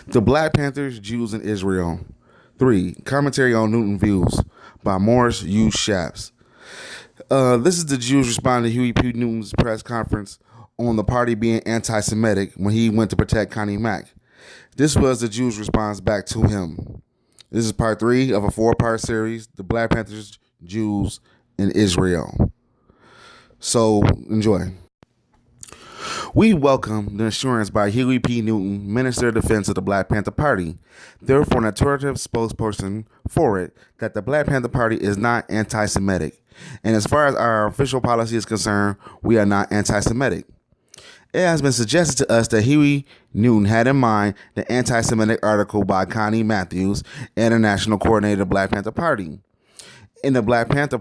The Black Panthers, Jews in Israel. 3. Commentary on Newton Views by Morris U Schappes. This is the Jews responding to Huey P. Newton's press conference on the party being anti-Semitic when he went to protect Connie Mack. This was the Jews' response back to him. This is part 3 of a 4-part series, The Black Panthers, Jews in Israel. So, enjoy. We welcome the assurance by Huey P. Newton, Minister of Defense of the Black Panther Party, therefore an authoritative spokesperson for it, that the Black Panther Party is not anti-Semitic. And as far as our official policy is concerned, we are not anti-Semitic. It has been suggested to us that Huey Newton had in mind the anti-Semitic article by Connie Matthews, international coordinator of the Black Panther Party. In the Black Panther,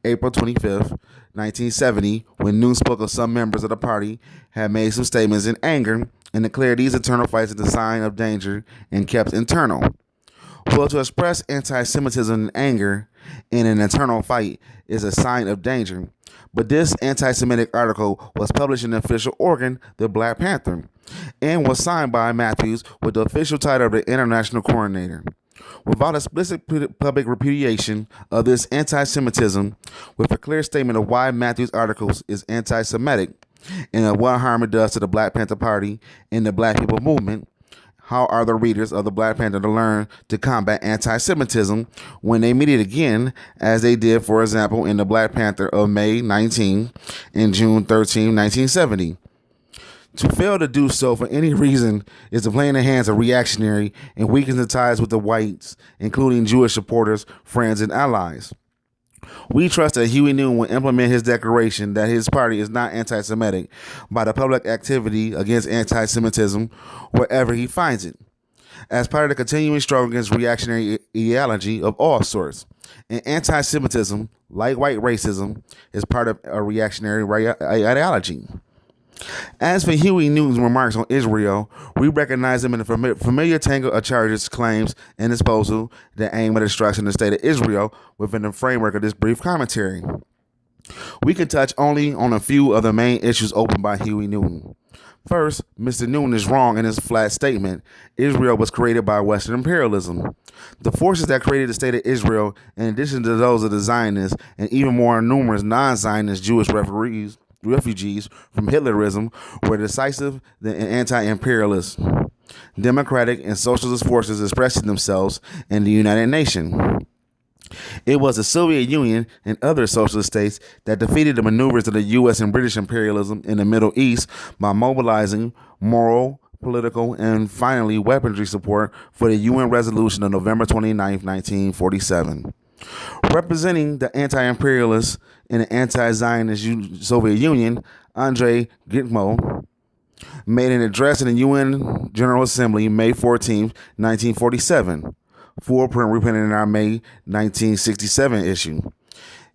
April 25th, 1970, when Newton spoke of some members of the party had made some statements in anger and declared these internal fights as a sign of danger and kept internal. Well, to express anti-Semitism and anger in an internal fight is a sign of danger. But this anti-Semitic article was published in the official organ, the Black Panther, and was signed by Matthews with the official title of the International Coordinator. Without explicit public repudiation of this anti-Semitism, with a clear statement of why Matthews' articles is anti-Semitic and of what harm it does to the Black Panther Party and the Black people movement, how are the readers of the Black Panther to learn to combat anti-Semitism when they meet it again, as they did, for example, in the Black Panther of May 19 and June 13, 1970? To fail to do so for any reason is to play in the hands of reactionary and weaken the ties with the whites, including Jewish supporters, friends, and allies. We trust that Huey Newton will implement his declaration that his party is not anti-Semitic by the public activity against anti-Semitism wherever he finds it, as part of the continuing struggle against reactionary ideology of all sorts. And anti-Semitism, like white racism, is part of a reactionary ideology. As for Huey Newton's remarks on Israel, we recognize them in the familiar tangle of charges, claims, and disposal that aim at destruction of the state of Israel within the framework of this brief commentary. We can touch only on a few of the main issues opened by Huey Newton. First, Mr. Newton is wrong in his flat statement. Israel was created by Western imperialism. The forces that created the state of Israel, in addition to those of the Zionists and even more numerous non-Zionist Jewish refugees from Hitlerism, were decisive and anti-imperialist, democratic, and socialist forces expressing themselves in the United Nations. It was the Soviet Union and other socialist states that defeated the maneuvers of the U.S. and British imperialism in the Middle East by mobilizing moral, political, and finally weaponry support for the UN resolution of November 29, 1947. Representing the anti-imperialists in the anti-Zionist Soviet Union, Andrei Gitmo made an address in the UN General Assembly May 14, 1947, full print reprinted in our May 1967 issue.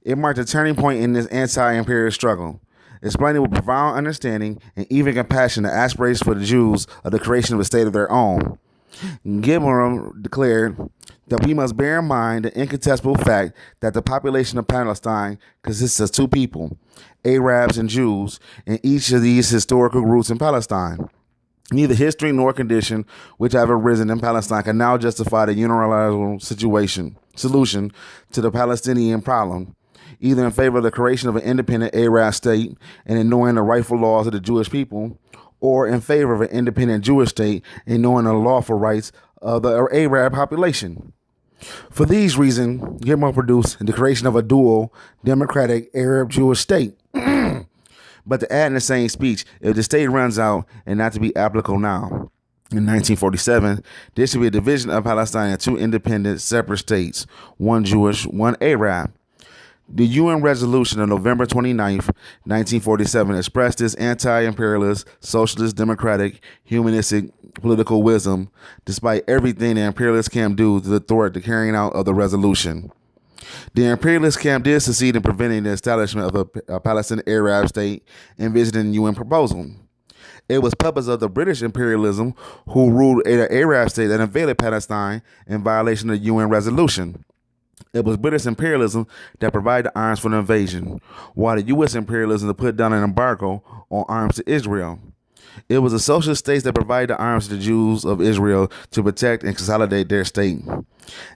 It marked a turning point in this anti-imperialist struggle, explaining with profound understanding and even compassion the aspirations for the Jews of the creation of a state of their own. Gitmo declared that we must bear in mind the incontestable fact that the population of Palestine consists of two people, Arabs and Jews, and each of these historical roots in Palestine. Neither history nor condition which have arisen in Palestine can now justify the unilateral solution to the Palestinian problem, either in favor of the creation of an independent Arab state and ignoring the rightful laws of the Jewish people, or in favor of an independent Jewish state and knowing the lawful rights of the Arab population. For these reasons, Gitmo produced the creation of a dual democratic Arab-Jewish state. But to add in the same speech, if the state runs out and not to be applicable now, in 1947, there should be a division of Palestine into two independent separate states, one Jewish, one Arab. The UN resolution of November 29, 1947 expressed this anti-imperialist, socialist, democratic, humanistic political wisdom, despite everything the imperialist camp do to thwart the carrying out of the resolution. The imperialist camp did succeed in preventing the establishment of a Palestinian Arab state envisioned in the UN proposal. It was puppets of the British imperialism who ruled an Arab state that invaded Palestine in violation of the UN resolution. It was British imperialism that provided the arms for the invasion, while the U.S. imperialism put down an embargo on arms to Israel. It was the socialist states that provided the arms to the Jews of Israel to protect and consolidate their state.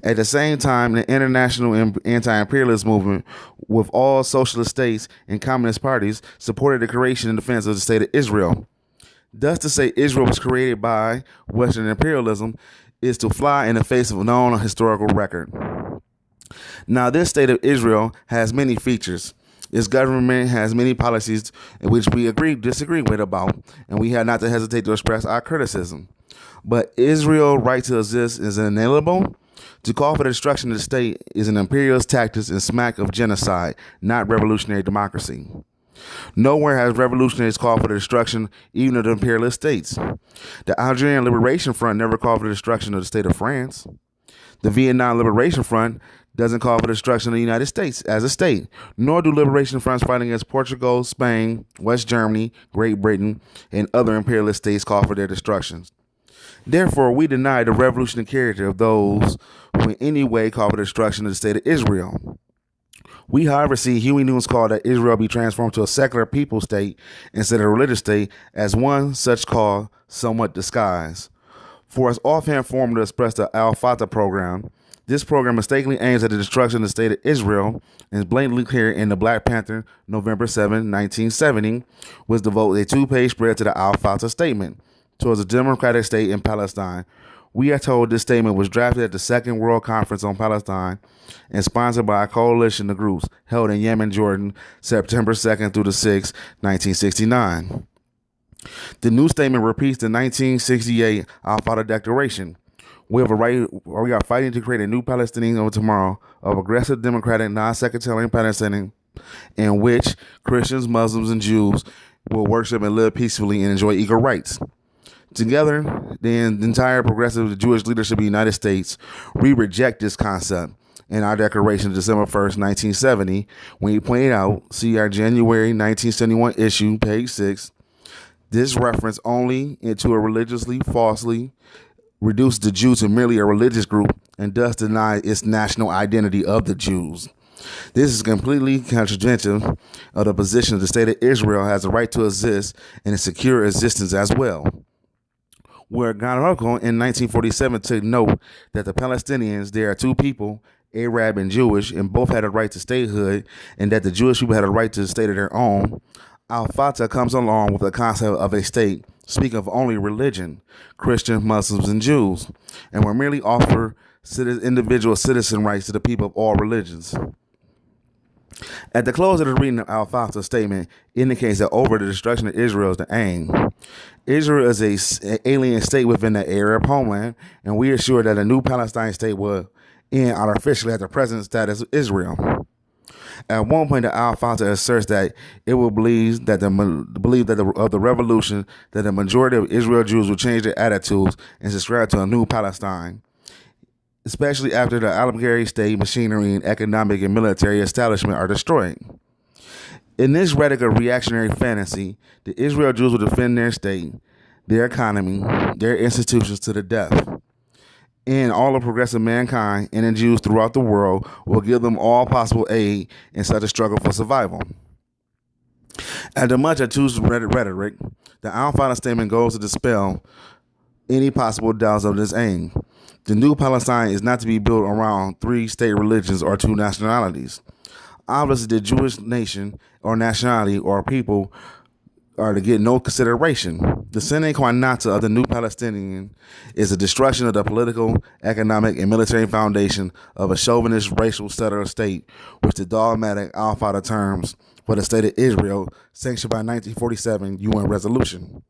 At the same time, the international anti-imperialist movement, with all socialist states and communist parties, supported the creation and defense of the state of Israel. Thus, to say Israel was created by Western imperialism is to fly in the face of a known historical record. Now, this state of Israel has many features. Its government has many policies in which we disagree with about, and we have not to hesitate to express our criticism. But Israel's right to exist is inalienable. To call for the destruction of the state is an imperialist tactic and smack of genocide, not revolutionary democracy. Nowhere has revolutionaries called for the destruction even of the imperialist states. The Algerian Liberation Front never called for the destruction of the state of France. The Vietnam Liberation Front doesn't call for the destruction of the United States as a state, nor do liberation fronts fighting against Portugal, Spain, West Germany, Great Britain, and other imperialist states call for their destructions. Therefore, we deny the revolutionary character of those who in any way call for the destruction of the state of Israel. We, however, see Huey Newton's call that Israel be transformed to a secular people state instead of a religious state as one such call somewhat disguised. For its offhand form to express the Al-Fatah program, this program mistakenly aims at the destruction of the state of Israel and is blatantly clear in the Black Panther, November 7, 1970, which devotes a two-page spread to the Al-Fatah statement towards a democratic state in Palestine. We are told this statement was drafted at the Second World Conference on Palestine and sponsored by a coalition of groups held in Yemen, Jordan, September 2nd through the 6th, 1969. The new statement repeats the 1968 Al-Fatah Declaration. We are fighting to create a new Palestinian of tomorrow of aggressive, democratic, non-sectarian Palestinian in which Christians, Muslims, and Jews will worship and live peacefully and enjoy equal rights. Together, the entire progressive Jewish leadership of the United States, we reject this concept in our declaration of December 1st, 1970, when he pointed out, see our January 1971 issue, page 6, this reference only into a religiously falsely reduced the Jews to merely a religious group and thus deny its national identity of the Jews. This is completely contradictory of the position the state of Israel has a right to exist and a secure existence as well. Where Gonarko in 1947 took note that the Palestinians, there are two people, Arab and Jewish, and both had a right to statehood, and that the Jewish people had a right to a state of their own, Al-Fatah comes along with the concept of a state, speaking of only religion, Christians, Muslims, and Jews, and will merely offer individual citizen rights to the people of all religions. At the close of the reading of Al-Fatah's statement indicates that over the destruction of Israel is the aim. Israel is an alien state within the Arab homeland, and we are sure that a new Palestine state will end artificially at the present status of Israel. At one point, the Al-Fatah asserts that it will believe that the revolution that the majority of Israel Jews will change their attitudes and subscribe to a new Palestine, especially after the Algerian state machinery and economic and military establishment are destroyed. In this radical reactionary fantasy, the Israel Jews will defend their state, their economy, their institutions to the death. And all of progressive mankind and the Jews throughout the world will give them all possible aid in such a struggle for survival. After much Jews rhetoric, the Al-Fatah statement goes to dispel any possible doubts of this aim. The new Palestine is not to be built around three state religions or two nationalities. Obviously, the Jewish nation or nationality or people are to get no consideration. The sine qua non of the new Palestinian is the destruction of the political, economic, and military foundation of a chauvinist racial settler state, which the dogmatic Al-Fatah terms for the state of Israel, sanctioned by 1947 UN resolution.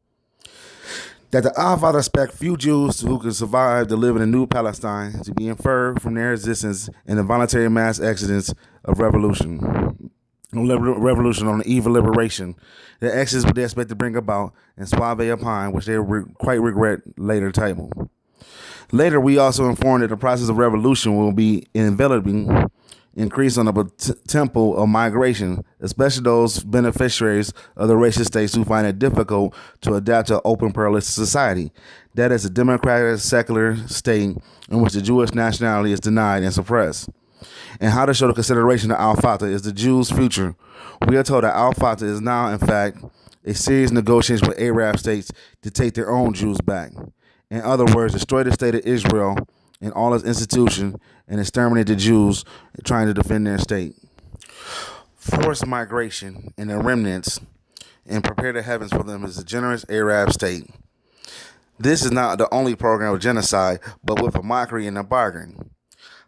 That the Al-Fatah expect few Jews who can survive to live in a new Palestine to be inferred from their existence in the voluntary mass exodus of revolution on the eve of liberation. The exodus they expect to bring about and suave upon, which they quite regret later title. Later, we also informed that the process of revolution will be enveloping increase on the tempo of migration, especially those beneficiaries of the racist states who find it difficult to adapt to an open pluralistic society. That is a democratic, secular state in which the Jewish nationality is denied and suppressed. And how to show the consideration of Al-Fatah is the Jews' future. We are told that Al-Fatah is now, in fact, a serious negotiation with Arab states to take their own Jews back. In other words, destroy the state of Israel and all its institutions and exterminate the Jews trying to defend their state. Forced migration and the remnants and prepare the heavens for them as a generous Arab state. This is not the only program of genocide, but with a mockery and a bargain.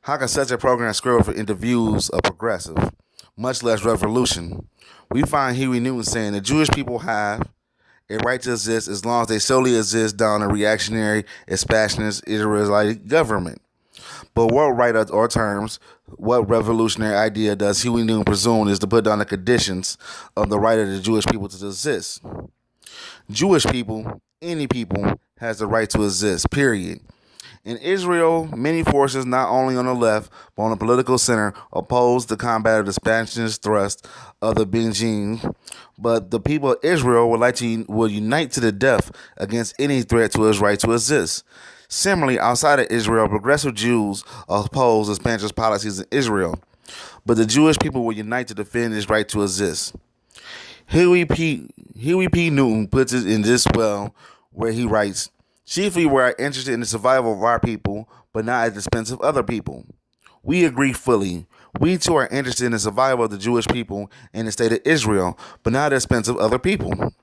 How can such a program screw over into views of progressive, much less revolution? We find Huey Newton saying the Jewish people have a right to exist as long as they solely exist down a reactionary, expansionist Israelite government. But what right or terms, what revolutionary idea does Huey Newton presume is to put down the conditions of the right of the Jewish people to exist? Jewish people, any people, has the right to exist, period. In Israel, many forces, not only on the left, but on the political center, oppose the combat of the expansionist thrust of the Benjin. But the people of Israel will unite to the death against any threat to its right to exist. Similarly, outside of Israel, progressive Jews oppose expansionist policies in Israel, but the Jewish people will unite to defend its right to exist. Huey P. Newton puts it in this well, where he writes, "Chiefly we are interested in the survival of our people, but not at the expense of other people. We agree fully. We too are interested in the survival of the Jewish people and the state of Israel, but not at the expense of other people.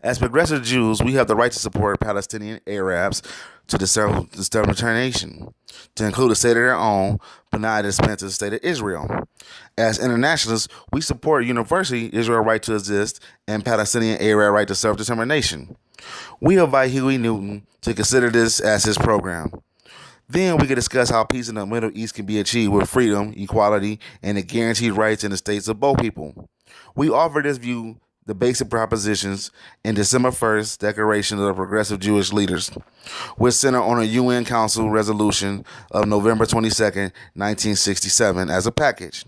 As progressive Jews, we have the right to support Palestinian Arabs to the self-determination, to include a state of their own, but not at the expense of the state of Israel. As internationalists, we support universally Israel's right to exist and Palestinian Arab right to self-determination. We invite Huey Newton to consider this as his program. Then we can discuss how peace in the Middle East can be achieved with freedom, equality, and the guaranteed rights in the states of both people. We offer this view the basic propositions in December 1st Declaration of the Progressive Jewish Leaders, which center on a UN Council resolution of November 22nd, 1967 as a package.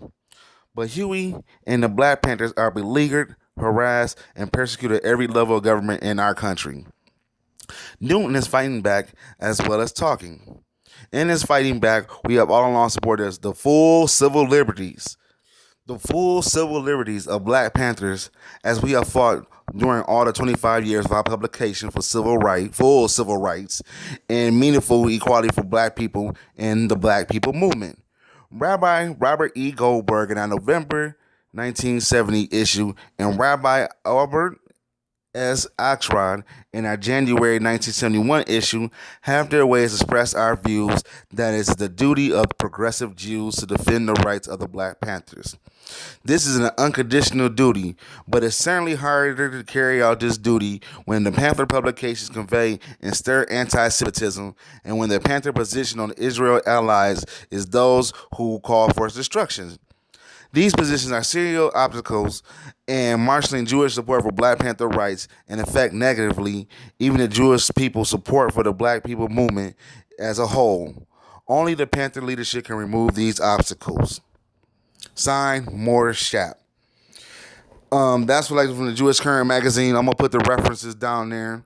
But Huey and the Black Panthers are beleaguered, harassed, and persecuted at every level of government in our country. Newton is fighting back as well as talking. In his fighting back, we have all along supported the full civil liberties of Black Panthers, as we have fought during all the 25 years of our publication for full civil rights, and meaningful equality for Black people in the Black People Movement. Rabbi Robert E. Goldberg in our November 1970 issue, and Rabbi Albert S. Oxrod in our January 1971 issue have their ways to express our views that it's the duty of progressive Jews to defend the rights of the Black Panthers. This is an unconditional duty, but it's certainly harder to carry out this duty when the Panther publications convey and stir anti-Semitism, and when the Panther position on Israel allies is those who call for its destruction. These positions are serial obstacles and marshaling Jewish support for Black Panther rights and affect negatively even the Jewish people's support for the Black People Movement as a whole. Only the Panther leadership can remove these obstacles." Signed, Morris Schappes. That's from the Jewish Current magazine. I'm gonna put the references down there.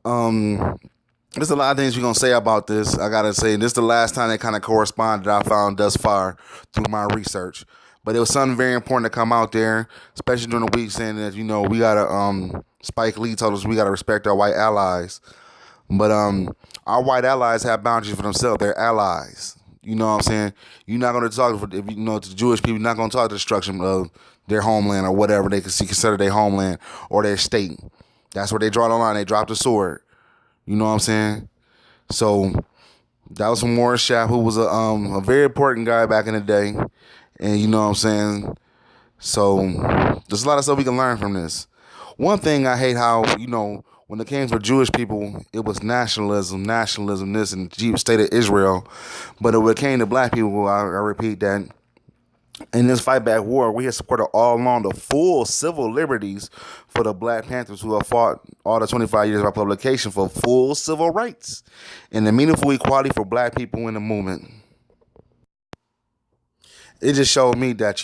There's a lot of things we're gonna say about this. I gotta say, this is the last time they kind of corresponded I found thus far through my research. But it was something very important to come out there, especially during the week, saying that, we gotta Spike Lee told us we gotta respect our white allies. But our white allies have boundaries for themselves. They're allies. You know what I'm saying? You're not going to talk, to the Jewish people, you're not going to talk the destruction of their homeland or whatever they consider their homeland or their state. That's where they draw the line. They drop the sword. You know what I'm saying? So that was from Morris Schappes, who was a very important guy back in the day. And you know what I'm saying? So there's a lot of stuff we can learn from this. One thing I hate how, when it came for Jewish people, it was nationalism, this, and the state of Israel. But when it came to Black people, I repeat that, in this fight back war, we have supported all along the full civil liberties for the Black Panthers, who have fought all the 25 years of our publication for full civil rights and the meaningful equality for Black people in the movement. It just showed me that,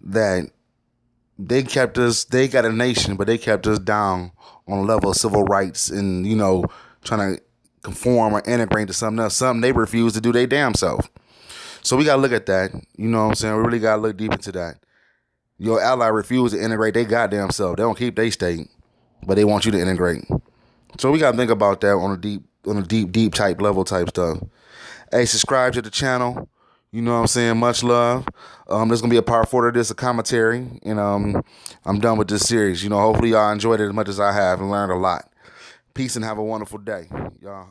that they got a nation, but they kept us down on a level of civil rights and, trying to conform or integrate to something else, something they refuse to do their damn self. So we got to look at that. You know what I'm saying? We really got to look deep into that. Your ally refuse to integrate their goddamn self. They don't keep their state, but they want you to integrate. So we gotta think about that on a deep type level type stuff. Hey, subscribe to the channel. You know what I'm saying? Much love. There's gonna be a part 4 of this, a commentary, and I'm done with this series. Hopefully y'all enjoyed it as much as I have and learned a lot. Peace and have a wonderful day, y'all.